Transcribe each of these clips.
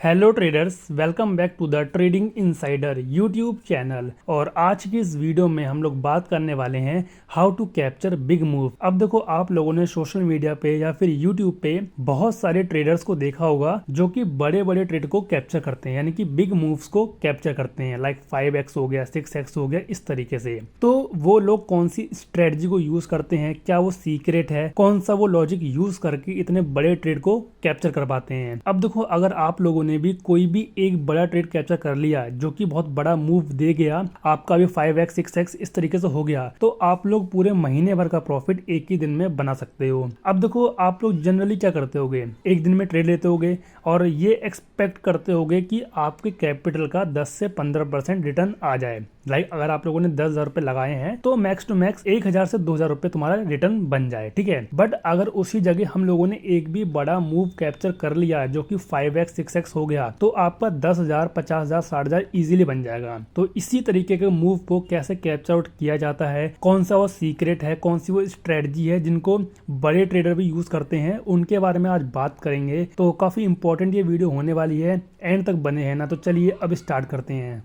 Hello traders, welcome back to the trading insider YouTube channel. और आज की इस वीडियो में हम लोग बात करने वाले हैं how to capture big move. अब देखो, आप लोगों ने सोशल मीडिया पे या फिर यूट्यूब पे बहुत सारे ट्रेडर्स को देखा होगा जो कि बड़े बड़े ट्रेड को कैप्चर करते हैं, यानी कि बिग मूव्स को कैप्चर करते हैं। लाइक 5x हो गया, 6x हो गया, इस तरीके से। तो वो लोग कौन सी स्ट्रेटजी को यूज करते हैं, क्या वो सीक्रेट है, कौन सा वो लॉजिक यूज करके इतने बड़े ट्रेड को कैप्चर कर पाते हैं। अब देखो, अगर आप लोगों ने भी कोई भी एक बड़ा ट्रेड कैप्चर कर लिया जो कि बहुत बड़ा मूव दे गया, आपका भी 5x 6x इस तरीके से हो गया, तो आप लोग पूरे महीने भर का प्रॉफिट एक ही दिन में बना सकते हो। अब देखो, आप लोग जनरली क्या करते होगे, एक दिन में ट्रेड लेते होगे और ये एक्सपेक्ट करते होगे कि आपके कैपिटल का 10 से 15% रिटर्न आ जाए। लाइक अगर आप लोगों ने 10,000 रुपए लगाए हैं तो मैक्स टू मैक्स 1,000 से 2,000 रुपए तुम्हारा रिटर्न बन जाए, ठीक है। बट अगर उसी जगह हम लोगों ने एक भी बड़ा मूव कैप्चर कर लिया जो कि 5x 6x हो गया, तो आपका 10,000 50,000 60,000 इजीली बन जाएगा। तो इसी तरीके के मूव को कैसे कैप्चर आउट किया जाता है, कौन सा वो सीक्रेट है, कौन सी वो स्ट्रेटजी है जिनको बड़े ट्रेडर भी यूज करते हैं, उनके बारे में आज बात करेंगे। तो काफी इंपॉर्टेंट ये वीडियो होने वाली है, एंड तक बने हैं ना। तो चलिए अब स्टार्ट करते हैं।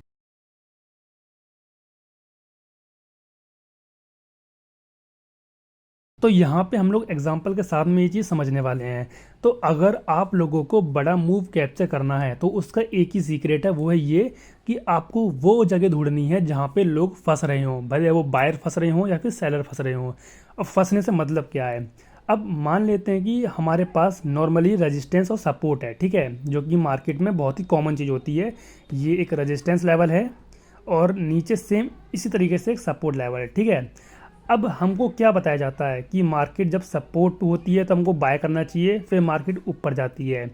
तो यहाँ पे हम लोग एग्जाम्पल के साथ में ये चीज़ समझने वाले हैं। तो अगर आप लोगों को बड़ा मूव कैप्चर करना है तो उसका एक ही सीक्रेट है, वो है ये कि आपको वो जगह ढूंढनी है जहाँ पे लोग फंस रहे हों, भले वो बायर फंस रहे हों या फिर सेलर फंस रहे हों। अब फंसने से मतलब क्या है, अब मान लेते हैं कि हमारे पास नॉर्मली रेजिस्टेंस और सपोर्ट है, ठीक है, जो कि मार्केट में बहुत ही कॉमन चीज़ होती है। ये एक रेजिस्टेंस लेवल है और नीचे सेम इसी तरीके से एक सपोर्ट लेवल है, ठीक है। अब हमको क्या बताया जाता है कि मार्केट जब सपोर्ट होती है तो हमको बाय करना चाहिए, फिर मार्केट ऊपर जाती है।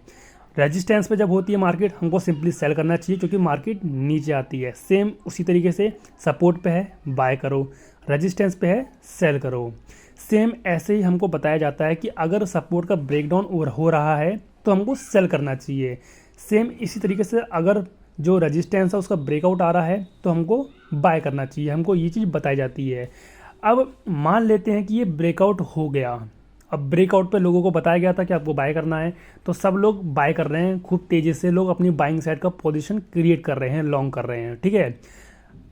रेजिस्टेंस पे जब होती है मार्केट, हमको सिंपली सेल करना चाहिए क्योंकि मार्केट नीचे आती है। सेम उसी तरीके से सपोर्ट पे है बाय करो, रेजिस्टेंस पे है सेल करो। सेम ऐसे ही हमको बताया जाता है कि अगर सपोर्ट का ब्रेकडाउन हो रहा है तो हमको सेल करना चाहिए। सेम इसी तरीके से अगर जो रेजिस्टेंस है उसका ब्रेकआउट आ रहा है तो हमको बाय करना चाहिए। हमको ये चीज़ बताई जाती है। अब मान लेते हैं कि ये ब्रेकआउट हो गया। अब ब्रेकआउट पे लोगों को बताया गया था कि आपको बाय करना है, तो सब लोग बाय कर रहे हैं खूब तेज़ी से। लोग अपनी बाइंग साइड का पोजीशन क्रिएट कर रहे हैं, लॉन्ग कर रहे हैं, ठीक है।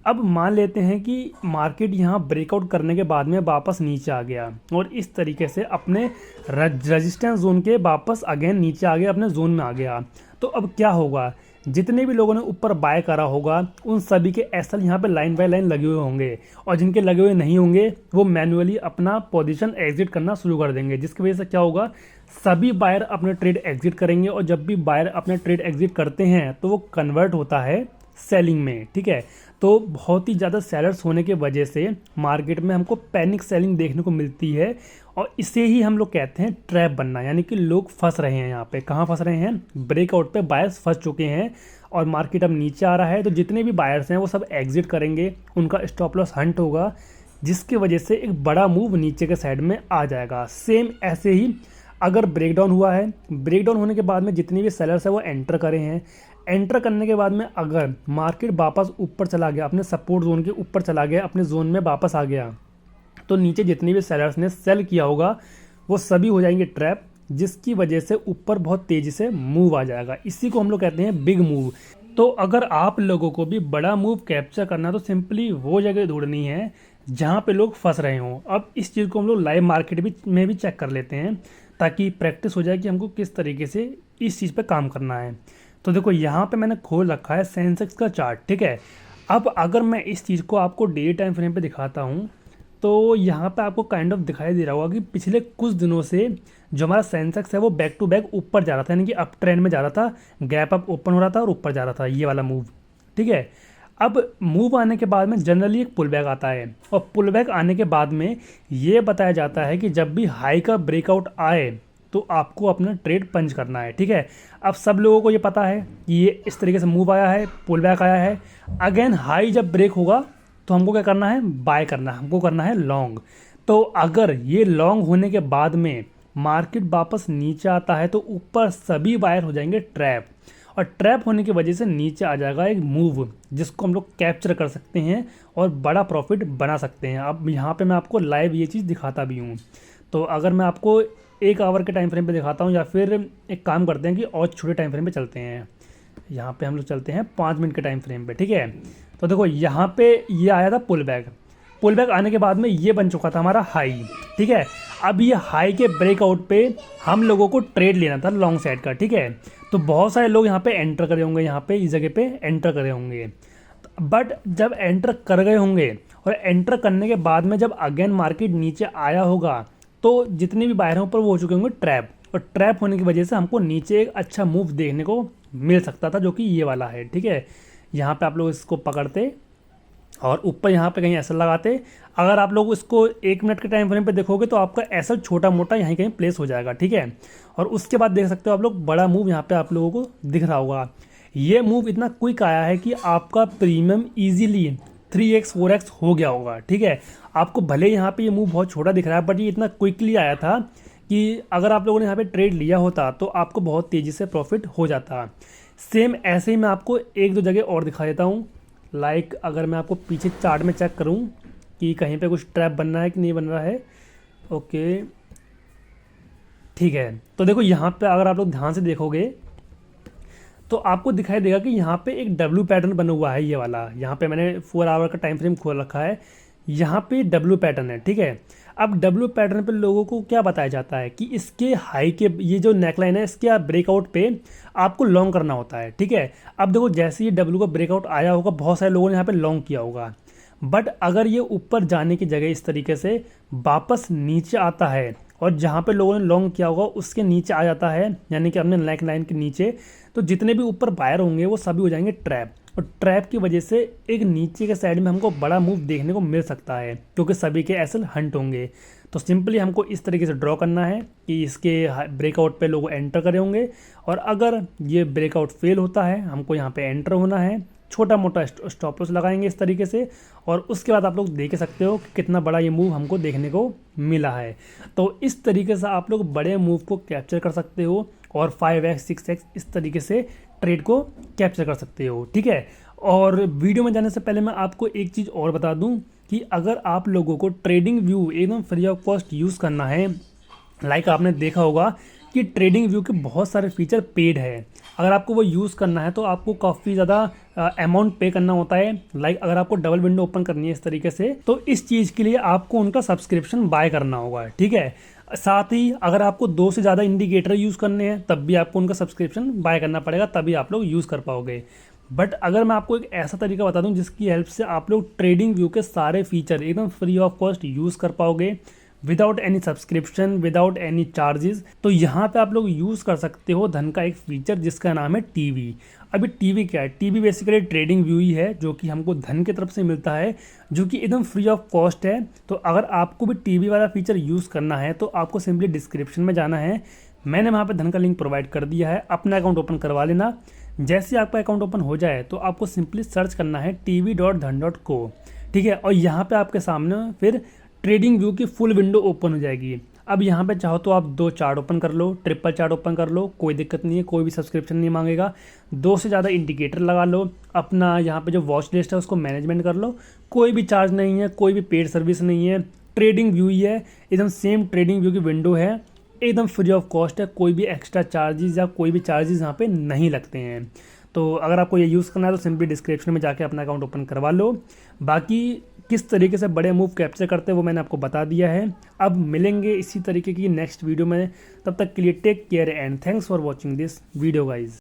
अब मान लेते हैं कि मार्केट यहाँ ब्रेकआउट करने के बाद में वापस नीचे आ गया और इस तरीके से अपने रेजिस्टेंस जोन के वापस अगेन नीचे आ गया, अपने जोन में आ गया। तो अब क्या होगा, जितने भी लोगों ने ऊपर बाय करा होगा उन सभी के एसएल यहाँ पे लाइन बाय लाइन लगे हुए होंगे, और जिनके लगे हुए नहीं होंगे वो मैन्युअली अपना पोजीशन एग्जिट करना शुरू कर देंगे, जिसकी वजह से क्या होगा, सभी बायर अपने ट्रेड एग्जिट करेंगे। और जब भी बायर अपने ट्रेड एग्जिट करते हैं तो वो कन्वर्ट होता है सेलिंग में, ठीक है। तो बहुत ही ज़्यादा सेलर्स होने की वजह से मार्केट में हमको पैनिक सेलिंग देखने को मिलती है, और इसे ही हम लोग कहते हैं ट्रैप बनना। यानी कि लोग फंस रहे हैं यहाँ पे। कहाँ फंस रहे हैं, ब्रेकआउट पे बायर्स फंस चुके हैं और मार्केट अब नीचे आ रहा है, तो जितने भी बायर्स हैं वो सब एग्जिट करेंगे, उनका स्टॉप लॉस हंट होगा, जिसकी वजह से एक बड़ा मूव नीचे के साइड में आ जाएगा। सेम ऐसे ही अगर ब्रेकडाउन हुआ है, ब्रेकडाउन होने के बाद में जितने भी सेलर्स हैं वो एंटर करे हैं, एंटर करने के बाद में अगर मार्केट वापस ऊपर चला गया, अपने सपोर्ट जोन के ऊपर चला गया, अपने जोन में वापस आ गया, तो नीचे जितने भी सेलर्स ने सेल किया होगा वो सभी हो जाएंगे ट्रैप, जिसकी वजह से ऊपर बहुत तेज़ी से मूव आ जाएगा। इसी को हम लोग कहते हैं बिग मूव। तो अगर आप लोगों को भी बड़ा मूव कैप्चर करना है तो सिंपली वो जगह ढूंढनी है जहाँ पे लोग फंस रहे हों। अब इस चीज़ को हम लोग लाइव मार्केट में भी चेक कर लेते हैं, ताकि प्रैक्टिस हो जाए कि हमको किस तरीके से इस चीज़ पे काम करना है। तो देखो, यहाँ पे मैंने खोल रखा है सेंसेक्स का चार्ट, ठीक है। अब अगर मैं इस चीज़ को आपको डेली टाइम फ्रेम पे दिखाता हूँ तो यहाँ पे आपको काइंड ऑफ दिखाई दे रहा होगा कि पिछले कुछ दिनों से जो हमारा सेंसेक्स है वो बैक टू बैक ऊपर जा रहा था, यानी कि अप ट्रेंड में जा रहा था, गैप अप ओपन हो रहा था और ऊपर जा रहा था, ये वाला मूव, ठीक है। अब मूव आने के बाद में जनरली एक पुल बैक आता है, और पुल बैक आने के बाद में ये बताया जाता है कि जब भी हाई का ब्रेकआउट आए तो आपको अपना ट्रेड पंच करना है, ठीक है। अब सब लोगों को ये पता है कि ये इस तरीके से मूव आया है, पुल बैक आया है, अगेन हाई जब ब्रेक होगा तो हमको क्या करना है, बाय करना है, हमको करना है लॉन्ग। तो अगर ये लॉन्ग होने के बाद में मार्केट वापस नीचे आता है तो ऊपर सभी बायर हो जाएंगे ट्रैप, और ट्रैप होने की वजह से नीचे आ जाएगा एक मूव जिसको हम लोग कैप्चर कर सकते हैं और बड़ा प्रॉफिट बना सकते हैं। अब यहाँ पे मैं आपको लाइव ये चीज़ दिखाता भी हूँ। तो अगर मैं आपको 1 आवर के टाइम फ्रेम पे दिखाता हूँ, या फिर एक काम करते हैं कि और छोटे टाइम फ्रेम पे चलते हैं। यहाँ पे हम लोग चलते हैं 5 मिनट के टाइम फ्रेम पे, ठीक है। तो देखो यहाँ पे ये आया था पुल बैक आने के बाद में ये बन चुका था हमारा हाई, ठीक है। अब ये हाई के ब्रेकआउट पे हम लोगों को ट्रेड लेना था लॉन्ग साइड का, ठीक है। तो बहुत सारे लोग यहाँ पे एंटर करे होंगे, यहाँ पे इस जगह पे एंटर करे होंगे, बट जब एंटर कर गए होंगे और एंटर करने के बाद में जब अगेन मार्केट नीचे आया होगा तो जितने भी बायर हैं ऊपर वो हो चुके होंगे ट्रैप, और ट्रैप होने की वजह से हमको नीचे एक अच्छा मूव देखने को मिल सकता था, जो कि ये वाला है, ठीक है। यहाँ पे आप लोग इसको पकड़ते और ऊपर यहाँ पे कहीं एसल लगाते। अगर आप लोग इसको 1 मिनट के टाइम फ्रेम पे देखोगे तो आपका एसल छोटा मोटा यहीं कहीं प्लेस हो जाएगा, ठीक है। और उसके बाद देख सकते हो आप लोग बड़ा मूव यहाँ पे आप लोगों को दिख रहा होगा। ये मूव इतना क्विक आया है कि आपका प्रीमियम इजीली 3x 4x हो गया होगा, ठीक है। आपको भले यहाँ पे ये मूव बहुत छोटा दिख रहा है, बट ये इतना क्विकली आया था कि अगर आप लोगों ने यहाँ पे ट्रेड लिया होता तो आपको बहुत तेज़ी से प्रॉफिट हो जाता। सेम ऐसे ही मैं आपको एक दो जगह और दिखा देता हूँ। लाइक अगर मैं आपको पीछे चार्ट में चेक करूँ कि कहीं पे कुछ ट्रैप बन रहा है कि नहीं बन रहा है, ओके ठीक है। तो देखो यहाँ पे अगर आप लोग ध्यान से देखोगे तो आपको दिखाई देगा कि यहाँ पे एक डब्ल्यू पैटर्न बना हुआ है, ये वाला। यहाँ पे मैंने 4 आवर का टाइम फ्रेम खोल रखा है, यहाँ पे डब्ल्यू पैटर्न है, ठीक है। अब डब्ल्यू पैटर्न पे लोगों को क्या बताया जाता है कि इसके हाई के ये जो नेकलाइन है इसके ब्रेकआउट पे आपको लॉन्ग करना होता है, ठीक है। अब देखो जैसे ये डब्ल्यू का ब्रेकआउट आया होगा बहुत सारे लोगों ने यहाँ पे लॉन्ग किया होगा, बट अगर ये ऊपर जाने की जगह इस तरीके से वापस नीचे आता है और जहाँ पे लोगों ने लॉन्ग किया होगा उसके नीचे आ जाता है, यानी कि अपने नेक लाइन के नीचे, तो जितने भी ऊपर बायर होंगे वो सभी हो जाएंगे ट्रैप। और ट्रैप की वजह से एक नीचे के साइड में हमको बड़ा मूव देखने को मिल सकता है, क्योंकि सभी के एसल हंट होंगे। तो सिंपली हमको इस तरीके से ड्रॉ करना है कि इसके ब्रेकआउट पे लोग एंटर करे होंगे, और अगर ये ब्रेकआउट फेल होता है हमको यहाँ पे एंटर होना है, छोटा मोटा स्टॉप लॉस लगाएंगे इस तरीके से, और उसके बाद आप लोग देख सकते हो कि कितना बड़ा ये मूव हमको देखने को मिला है। तो इस तरीके से आप लोग बड़े मूव को कैप्चर कर सकते हो और 5x 6x इस तरीके से ट्रेड को कैप्चर कर सकते हो, ठीक है। और वीडियो में जाने से पहले मैं आपको एक चीज़ और बता दूं कि अगर आप लोगों को ट्रेडिंग व्यू एकदम फ्री ऑफ कॉस्ट यूज़ करना है, लाइक आपने देखा होगा कि ट्रेडिंग व्यू के बहुत सारे फीचर पेड है। अगर आपको वो यूज़ करना है तो आपको काफ़ी ज़्यादा अमाउंट पे करना होता है। लाइक अगर आपको डबल विंडो ओपन करनी है इस तरीके से, तो इस चीज़ के लिए आपको उनका सब्सक्रिप्शन बाय करना होगा, ठीक है। साथ ही अगर आपको 2 से ज़्यादा इंडिकेटर यूज़ करने हैं तब भी आपको उनका सब्सक्रिप्शन बाय करना पड़ेगा, तभी आप लोग यूज़ कर पाओगे। बट अगर मैं आपको एक ऐसा तरीका बता दूं जिसकी हेल्प से आप लोग ट्रेडिंग व्यू के सारे फीचर एकदम फ्री ऑफ कॉस्ट यूज़ कर पाओगे without any subscription, without any charges, तो यहाँ पे आप लोग यूज़ कर सकते हो धन का एक फीचर जिसका नाम है टीवी। अभी टीवी क्या है? टीवी बेसिकली ट्रेडिंग व्यू ही है जो कि हमको धन की तरफ से मिलता है, जो कि एकदम फ्री ऑफ कॉस्ट है। तो अगर आपको भी टीवी वाला फीचर यूज़ करना है तो आपको सिंपली डिस्क्रिप्शन में जाना है, मैंने वहाँ पे धन का लिंक प्रोवाइड कर दिया है, अपना अकाउंट ओपन करवा लेना। जैसे आपका अकाउंट ओपन हो जाए तो आपको सिंपली सर्च करना है tv.dhan.co, ठीक है। और यहाँ पे आपके सामने फिर ट्रेडिंग व्यू की फुल विंडो ओपन हो जाएगी। अब यहाँ पे चाहो तो आप 2 चार्ट ओपन कर लो, ट्रिपल चार्ट ओपन कर लो, कोई दिक्कत नहीं है, कोई भी सब्सक्रिप्शन नहीं मांगेगा। 2 से ज़्यादा इंडिकेटर लगा लो, अपना यहाँ पे जो वॉच लिस्ट है उसको मैनेजमेंट कर लो, कोई भी चार्ज नहीं है, कोई भी पेड सर्विस नहीं है, ट्रेडिंग व्यू ही है, एकदम सेम ट्रेडिंग व्यू की विंडो है, एकदम फ्री ऑफ कॉस्ट है, कोई भी एक्स्ट्रा चार्जेस या कोई भी चार्जेस यहाँ पे नहीं लगते हैं। तो अगर आपको ये यूज़ करना है तो सिंपली डिस्क्रिप्शन में जाके अपना अकाउंट ओपन करवा लो। बाकी किस तरीके से बड़े मूव कैप्चर करते हैं वो मैंने आपको बता दिया है। अब मिलेंगे इसी तरीके की नेक्स्ट वीडियो में, तब तक के लिए take care and thanks for watching this video guys.